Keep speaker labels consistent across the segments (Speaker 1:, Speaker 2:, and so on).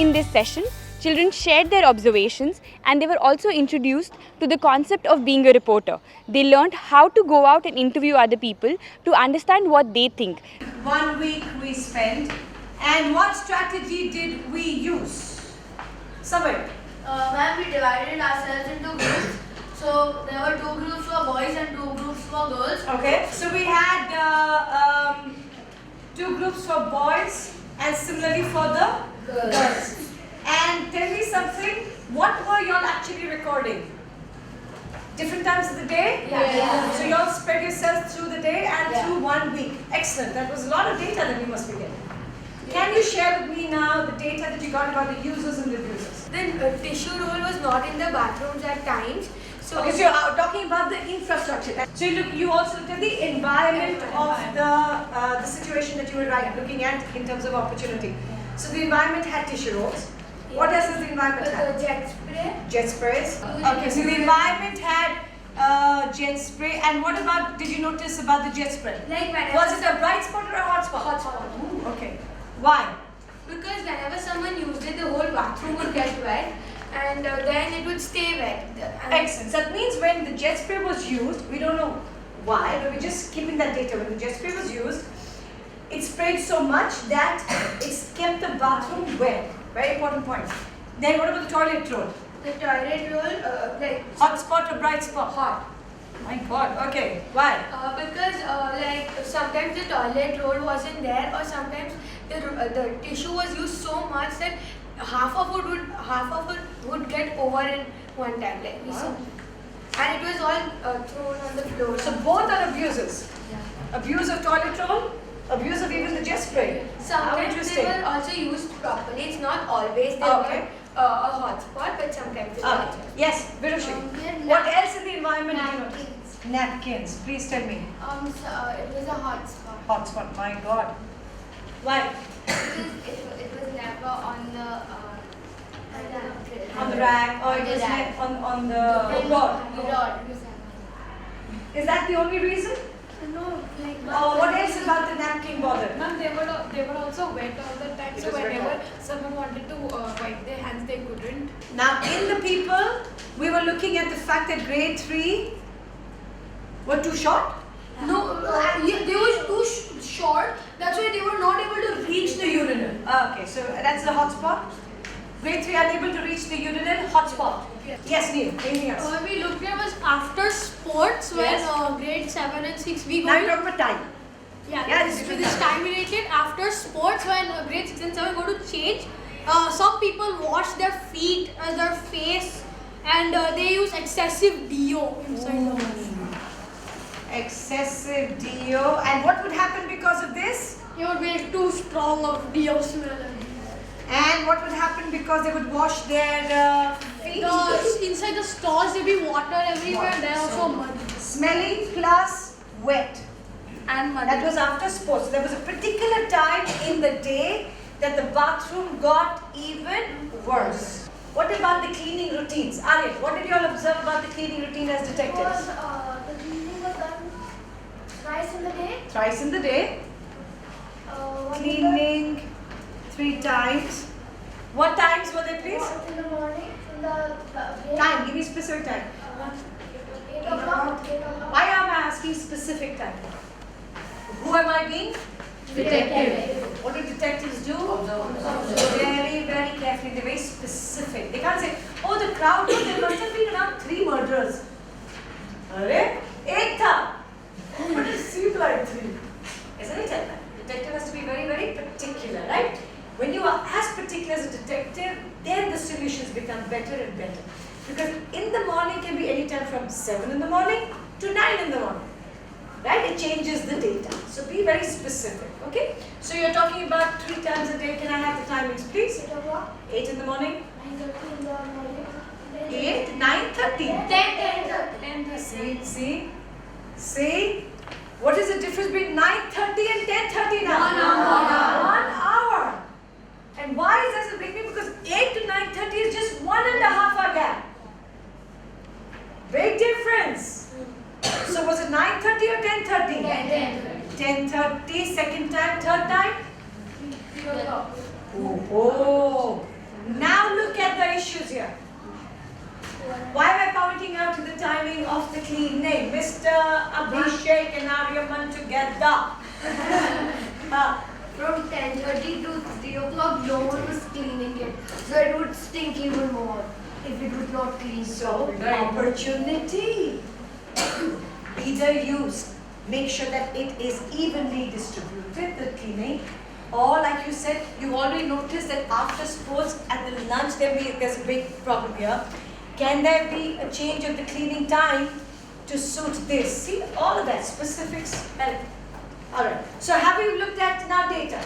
Speaker 1: In this session, children shared their observations and they were also introduced to the concept of being a reporter. They learned how to go out and interview other people to understand what they think.
Speaker 2: 1 week we spent, and what strategy did we use? Somewhere.
Speaker 3: Ma'am, we divided ourselves into groups. So there were 2 groups for boys and 2 groups for girls.
Speaker 2: Okay. So we had 2 groups for boys and similarly for the girls. And tell me something, what were you all actually recording? Different times of the day?
Speaker 3: Yeah.
Speaker 2: So you all spread yourselves through the day and through 1 week. Excellent. That was a lot of data that you must be getting. Can you share with me now the data that you got about the users and the abusers?
Speaker 3: Then tissue roll was not in the bathrooms at times. So
Speaker 2: Okay, so you're talking about the infrastructure. So you also looked at the environment of the situation that you were looking at in terms of opportunity. So the environment had tissue rolls. What else does the environment have?
Speaker 3: jet spray.
Speaker 2: Jet sprays. Okay, so the environment had jet spray. And what about, did you notice about the jet spray?
Speaker 3: Like whenever
Speaker 2: Was it a bright spot or a hot spot?
Speaker 3: Hot spot.
Speaker 2: Ooh, okay. Why?
Speaker 3: Because whenever someone used it, the whole bathroom would get wet, and then it would stay wet.
Speaker 2: Excellent. So that means when the jet spray was used, we don't know why, but we're just keeping that data. When the jet spray was used, it sprayed so much that it's kept the bathroom wet. Very important point. Then what about the toilet roll?
Speaker 3: The toilet roll, like
Speaker 2: Hot spot or bright spot?
Speaker 3: hot.
Speaker 2: My God. Okay. Why?
Speaker 3: Because like sometimes the toilet roll wasn't there, or sometimes the tissue was used so much that half of it would get over in one time, like
Speaker 2: Wow.
Speaker 3: and it was all thrown on the floor.
Speaker 2: So both are abuses. Abuse of toilet roll, abuse of even the jet spray. How
Speaker 3: Sometimes
Speaker 2: interesting.
Speaker 3: they were also used properly. It's not always they
Speaker 2: Okay.
Speaker 3: were a hot spot, but sometimes they were.
Speaker 2: Yes, Virushi. What else in the environment did you notice? Napkins. Please tell me.
Speaker 3: It was a hot spot.
Speaker 2: Hot spot. My God. Why?
Speaker 3: It was never on the
Speaker 2: On the rack, or it was on the rod. Is that the only reason?
Speaker 3: No, like
Speaker 2: What else about the napkin bothered?
Speaker 4: Ma'am, they were also wet all the time.
Speaker 2: It
Speaker 4: So
Speaker 2: was wet
Speaker 4: whenever
Speaker 2: all-
Speaker 4: someone wanted to wipe their hands, they couldn't.
Speaker 2: Now, in the people, we were looking at the fact that grade 3 were too short.
Speaker 3: No, they were too short. That's why they were not able to reach the urinal.
Speaker 2: Okay, so that's the hot spot. Grade 3 unable to reach the urinal, hot spot. Yes, Neil, anything else?
Speaker 5: What we looked at was after sports when
Speaker 2: Yes.
Speaker 5: grade 7 and 6 we go
Speaker 2: Now
Speaker 5: to,
Speaker 2: you're talking about time. Yeah, this is
Speaker 5: so this time related. After sports when grade 6 and 7 go to change, some people wash their feet, their face, and they use excessive deo inside the body.
Speaker 2: Excessive DO. And what would happen because of this?
Speaker 5: It would be too strong of deo smell.
Speaker 2: And what would happen because they would wash their feet?
Speaker 5: Inside the stalls there be water everywhere.
Speaker 2: Water,
Speaker 5: There
Speaker 2: so
Speaker 5: also mud.
Speaker 2: Smelly plus wet.
Speaker 5: And mud.
Speaker 2: That was after sports. There was a particular time in the day that the bathroom got even worse. What about the cleaning routines? Aryan, what did you all observe about the cleaning routine as detectives?
Speaker 3: The cleaning was done twice in the day.
Speaker 2: Thrice in the day. Cleaning 3 times. What times were they, please?
Speaker 3: In the morning, in the
Speaker 2: Time, give me specific time.
Speaker 3: 8 o'clock.
Speaker 2: Why am I asking specific time? Who am I being?
Speaker 3: Detective.
Speaker 2: What do detectives do? Very, very carefully. They're very specific. They can't say, oh, the crowd, there must have been around 3 murders. Arre, 8 tha. But it seemed like 3. Isn't it like that? Detective has to be very, very particular, right? When you are as particular as a detective, then the solutions become better and better. Because in the morning can be any time from 7 in the morning to 9 in the morning. Right? It changes the data. So be very specific. Okay? So you're talking about 3 times a day. Can I have the timings, please?
Speaker 3: 8 o'clock.
Speaker 2: 8 in the morning,
Speaker 3: 9:30 in the morning.
Speaker 2: 8, 9:30.
Speaker 3: 10:30.
Speaker 2: See? What is the difference between 9:30 and 10:30 now?
Speaker 3: 1 hour.
Speaker 2: 1 hour. And why is there a big difference? Because 8 to 9:30 is just 1.5 hour gap. Big difference. So was it 9:30 or 10:30? 10:30, second time, third time?
Speaker 3: 3 o'clock.
Speaker 2: Oh, Now look at the issues here. Why am I pointing out to the timing of the cleaning? Mr. Abhishek and Aryaman together.
Speaker 3: From 10:30 to 3 o'clock, no one was cleaning it. So it would stink even more if it was not clean.
Speaker 2: So the opportunity either used, make sure that it is evenly distributed, the cleaning, or like you said, you already noticed that after sports at the lunch there's a big problem here. Can there be a change of the cleaning time to suit this? See, all of that specifics help. Alright, so have we looked at now data?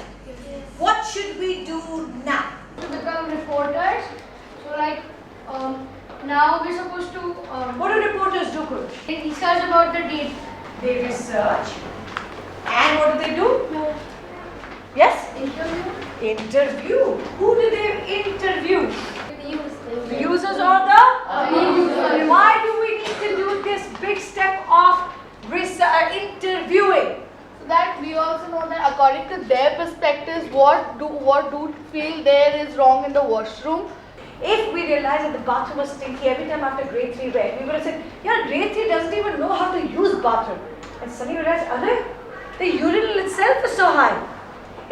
Speaker 2: What should we do now?
Speaker 5: To become reporters. So like now we're supposed to
Speaker 2: What do reporters do, Kush?
Speaker 5: research about the date.
Speaker 2: They research. And what do? Yes?
Speaker 5: Interview.
Speaker 2: Interview. Who do they interview? The users or the?
Speaker 5: Users.
Speaker 2: Why do we need to do this big step of interviewing?
Speaker 6: So that we also know that according to their perspectives, what do feel there is wrong in the washroom.
Speaker 2: If we realized that the bathroom was stinky every time after grade 3 went, we would have said, yeah, grade 3 doesn't even know how to use bathroom. And suddenly we realized, the urinal itself is so high.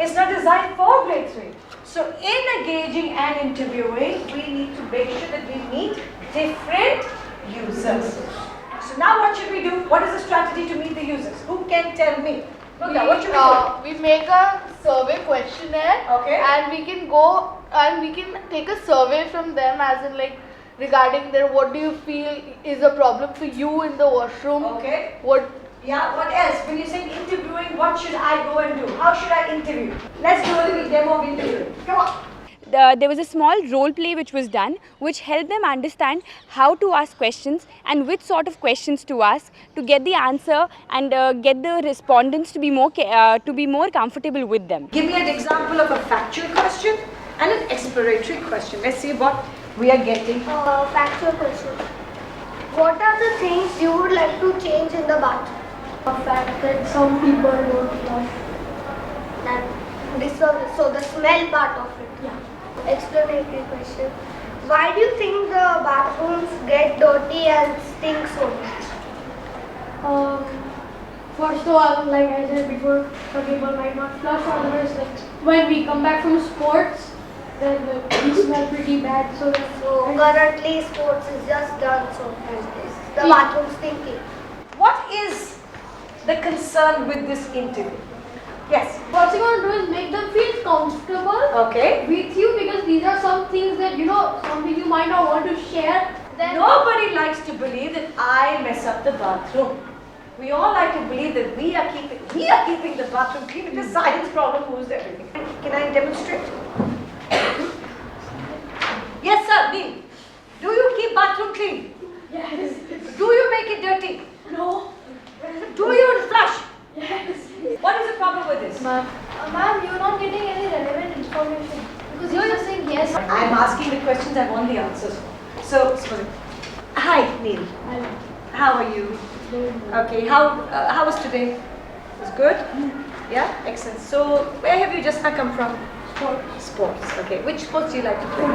Speaker 2: It's not designed for grade 3. So in engaging and interviewing, we need to make sure that we meet different users. So now what should we do? What is the strategy to meet the users? Who can tell me? What should we do?
Speaker 6: We make a survey questionnaire,
Speaker 2: Okay.
Speaker 6: and we can go and we can take a survey from them, as in like regarding their what do you feel is a problem for you in the washroom.
Speaker 2: Okay.
Speaker 6: What
Speaker 2: Yeah, what else? When you say interviewing, what should I go and do? How should I interview? Let's do a little demo of interviewing. Come on.
Speaker 1: There was a small role play which was done which helped them understand how to ask questions and which sort of questions to ask to get the answer and get the respondents to be more comfortable with them.
Speaker 2: Give me an example of a factual question and an exploratory question. Let's see what we are getting.
Speaker 7: Factual question. What are the things you would like to change in the bathroom?
Speaker 5: The fact that some people don't flush.
Speaker 7: So the smell part of it.
Speaker 5: Yeah.
Speaker 7: Explanatory question. Why do you think the bathrooms get dirty and stink so much?
Speaker 5: First of all, like I said before, some people might not flush. Otherwise, like when we come back from sports, then we smell pretty bad. So
Speaker 7: Currently sports is just done, so the bathroom stinky.
Speaker 2: What is the concern with this interview? Yes.
Speaker 5: what you want to do is make them feel comfortable
Speaker 2: Okay.
Speaker 5: with you, because these are some things that something you might not want to share. Then
Speaker 2: Nobody likes to believe that I mess up the bathroom. We all like to believe that we are keeping the bathroom clean. It's a science problem who's everything. Can I demonstrate? Yes, sir, Neil. Do you keep bathroom clean?
Speaker 5: yes,
Speaker 2: Do you make it dirty?
Speaker 5: no,
Speaker 2: Do you flush?
Speaker 5: yes.
Speaker 2: What is the problem with this?
Speaker 5: Ma'am, you're not getting any relevant information because you're just saying yes.
Speaker 2: I'm asking the questions I want the answers for. So, hi, Neil. How are you? Okay. How was today? It was good. Yeah, excellent. So, where have you just now come from? Sports. Okay. Which sports do you like to play?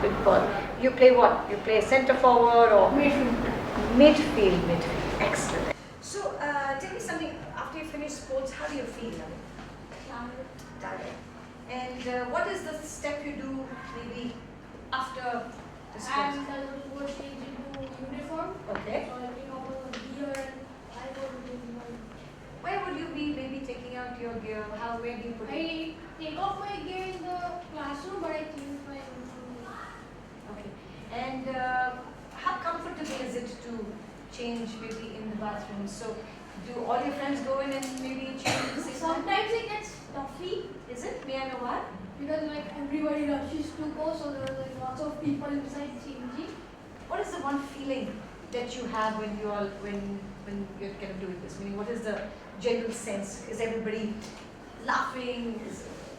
Speaker 2: Football. You play what? You play centre forward or midfield. Excellent. So, tell me something. After you finish sports, how do you feel? Tired. And what is the step you do maybe after the sports?
Speaker 5: And I will change into uniform.
Speaker 2: Okay.
Speaker 5: So I take off all the gear and I go to the uniform.
Speaker 2: Where would you be maybe taking out your gear? Where do you put it?
Speaker 5: I take off my gear in the classroom, but I change my uniform.
Speaker 2: Okay. And how comfortable is it to change maybe in the bathroom? So, do all your friends go in and maybe change at the same time?
Speaker 5: Sometimes it gets stuffy
Speaker 2: Is it? May I know why?
Speaker 5: because like everybody rushes to go, so there are like lots of people inside changing.
Speaker 2: What is the one feeling that you have when you're kind of doing this? Meaning, what is the general sense? Is everybody laughing?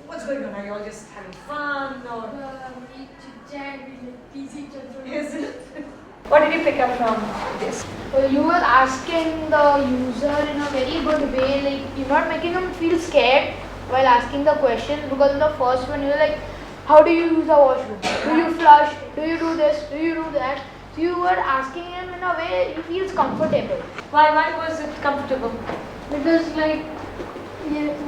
Speaker 2: What's going on? Are you all just having fun or?
Speaker 5: We chit-chat, we like tease each other.
Speaker 2: Is it? What did you pick up from this?
Speaker 6: you were asking the user in a very good way, like you're not making them feel scared while asking the question, because in the first one you're like,
Speaker 5: how do you use the washroom? Do you flush? Do you do this? Do you do that? So you were asking him in a way he feels comfortable.
Speaker 2: Why was it comfortable?
Speaker 5: Because like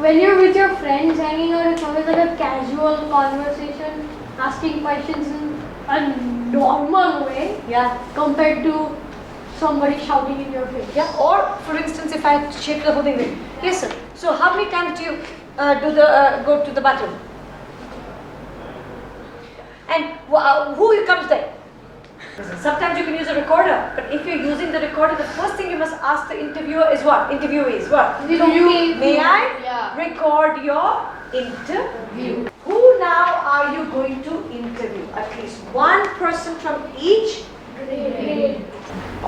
Speaker 5: when you're with your friends hanging out, it's always like a casual conversation, asking questions in a normal way
Speaker 2: Yeah.
Speaker 5: compared to somebody shouting in your face.
Speaker 2: Yeah. Or for instance, if I shake the whole thing, yes sir. So how many times do you go to the bathroom? And who comes there? Sometimes you can use a recorder, but if you're using the recorder, the first thing you must ask the interviewer is what? Interviewee is what? May I record your interview? Who now are you going to interview? At least one person from each grade.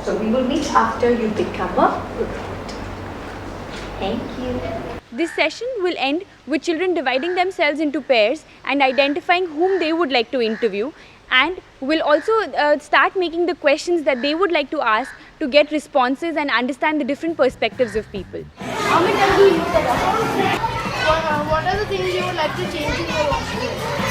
Speaker 2: So we will meet after you become a recruit. Thank you.
Speaker 1: This session will end with children dividing themselves into pairs and identifying whom they would like to interview, and will also start making the questions that they would like to ask to get responses and understand the different perspectives of people.
Speaker 5: How many times do you use the washroom? What are the things you would like to change in your washroom?